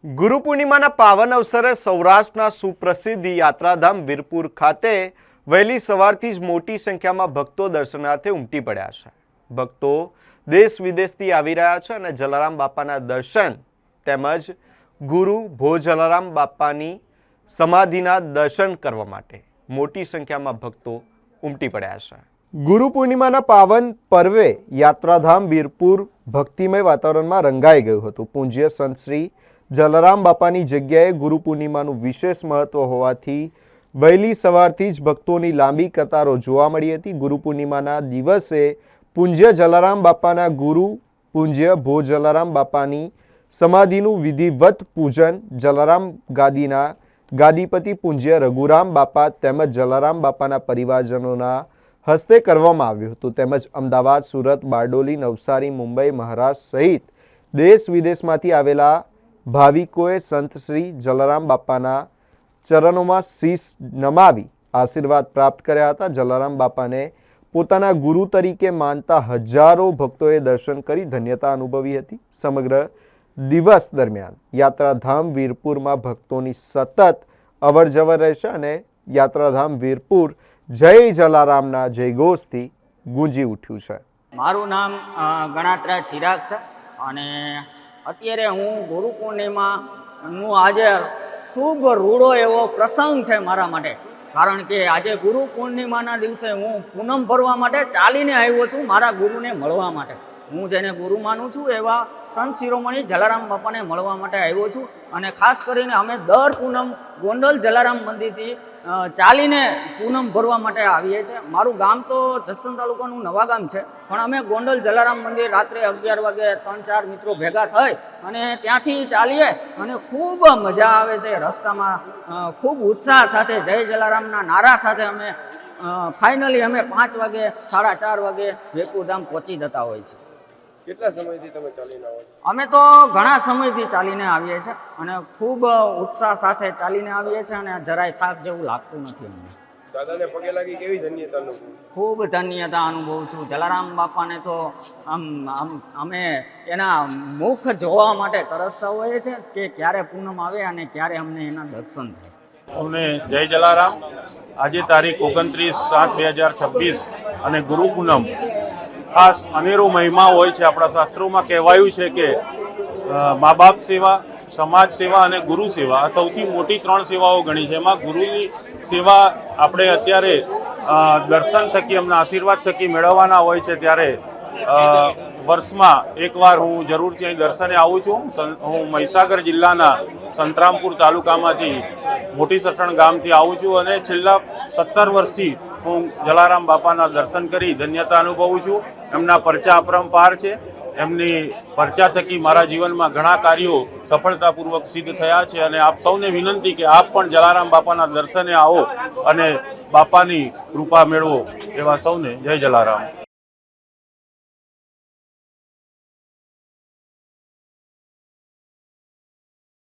ગુરુ પૂર્ણિમાના પાવન અવસરે સૌરાષ્ટ્રના સુપ્રસિદ્ધ યાત્રાધામ વીરપુર ખાતે વહેલી સવારથી જ મોટી સંખ્યામાં ભક્તો દર્શનાર્થે ઉમટી પડ્યા છે। ભક્તો દેશ વિદેશથી આવી રહ્યા છે અને જલારામ બાપાના દર્શન તેમજ ગુરુ ભોજ જલારામ બાપાની સમાધિના દર્શન કરવા માટે મોટી સંખ્યામાં ભક્તો ઉમટી પડ્યા છે। ગુરુ પૂર્ણિમાના પાવન પર્વે યાત્રાધામ વીરપુર ભક્તિમય વાતાવરણમાં રંગાઈ ગયું હતું। પૂજ્ય સંત શ્રી જલારામ બાપાની જગ્યાએ ગુરુ પૂર્ણિમાનું વિશેષ મહત્વ હોવાથી વહેલી સવારથી જ ભક્તોની લાંબી કતારો જોવા મળી હતી। ગુરુ પૂર્ણિમાના દિવસે પૂજ્ય જલારામ બાપાના ગુરુ પૂજ્ય ભોજ જલારામ બાપાની સમાધિનું વિધિવત પૂજન જલારામ ગાદીના ગાદીપતિ પૂજ્ય રઘુરામ બાપા તેમજ જલારામ બાપાના પરિવારજનોના હસ્તે કરવામાં આવ્યું હતું। તેમજ અમદાવાદ, સુરત, બારડોલી, નવસારી, મુંબઈ, મહારાષ્ટ્ર સહિત દેશ વિદેશમાંથી આવેલા ભાવિકોએ સંત શ્રી જલારામ બાપાના ચરણોમાં શીશ નમાવી આશીર્વાદ પ્રાપ્ત કર્યા હતા। જલારામ બાપાને પોતાના ગુરુ તરીકે માનતા હજારો ભક્તોએ દર્શન કરી ધન્યતા અનુભવી હતી। સમગ્ર દિવસ દરમિયાન યાત્રાધામ વીરપુરમાં ભક્તોની સતત અવરજવર રહેશે અને યાત્રાધામ વીરપુર જય જલારામના જયઘોષથી ગુંજી ઉઠ્યું છે। મારું નામ ગણાત્રા ચિરાગ છે અને અત્યારે હું ગુરુ પૂર્ણિમાનું આજે શુભ રૂડો એવો પ્રસંગ છે મારા માટે, કારણ કે આજે ગુરુ પૂર્ણિમાના દિવસે હું પૂનમ ભરવા માટે ચાલીને આવ્યો છું મારા ગુરુને મળવા માટે। હું જેને ગુરુ માનું છું એવા સંત શિરોમણી જલારામ બાપાને મળવા માટે આવ્યો છું અને ખાસ કરીને અમે દર પૂનમ ગોંડલ જલારામ મંદિરથી ચાલીને પૂનમ ભરવા માટે આવીએ છીએ। મારું ગામ તો જસદણ તાલુકાનું નવા ગામ છે, પણ અમે ગોંડલ જલારામ મંદિર રાત્રે 11 વાગે 3-4 મિત્રો ભેગા થઈ અને ત્યાંથી ચાલીએ અને ખૂબ મજા આવે છે। રસ્તામાં ખૂબ ઉત્સાહ સાથે જય જલારામના નારા સાથે અમે ફાઇનલી અમે 5 વાગે 4:30 વાગે વીરપુર ધામ પહોંચી જતા હોય છે। કેટલા સમયથી તમે ચાલીને આવો છો? અમે તો ઘણા સમયથી ચાલીને આવીએ છીએ અને ખૂબ ઉત્સાહ સાથે ચાલીને આવીએ છીએ અને જરાય થાક જેવું લાગતું નથી અમને। દાદાને પગે લાગી કેવી ધન્યતા અનુભવ? ખૂબ ધન્યતા અનુભવું છું। જલારામ બાપાને તો અમે એના મુખ જોવા માટે તરસતા હોઈએ છીએ કે ક્યારે પૂનમ આવે અને ક્યારે અમને એના દર્શન થાય। અમને જય જલારામ। આજે તારીખ 29/7/2026 અને ગુરુ પૂનમ ખાસ અનેરો મહિમા હોય છે। આપણા શાસ્ત્રોમાં કહેવાયું છે કે મા બાપ સેવા, સમાજ સેવા અને ગુરુ સેવા આ સૌથી મોટી 3 સેવાઓ ગણી છે। એમાં ગુરુની સેવા આપણે અત્યારે દર્શન થકી એમના આશીર્વાદ થકી મેળવવાના હોય છે, ત્યારે વર્ષમાં એકવાર હું જરૂરથી અહીં દર્શને આવું છું। હું મહીસાગર જિલ્લાના સંતરામપુર તાલુકામાંથી મોટી સટણ ગામથી આવું છું અને છેલ્લા 17 વર્ષથી હું જલારામ બાપાના દર્શન કરી ધન્યતા અનુભવું છું। એમના પરચા અપરંપાર છે। એમની પરચા થકી મારા જીવનમાં ઘણા કાર્યો સફળતાપૂર્વક સિદ્ધ થયા છે અને આપ સૌને વિનંતી કે આપ પણ જલારામ બાપાના દર્શને આવો અને બાપાની કૃપા મેળવો। એવા સૌને જય જલારામ।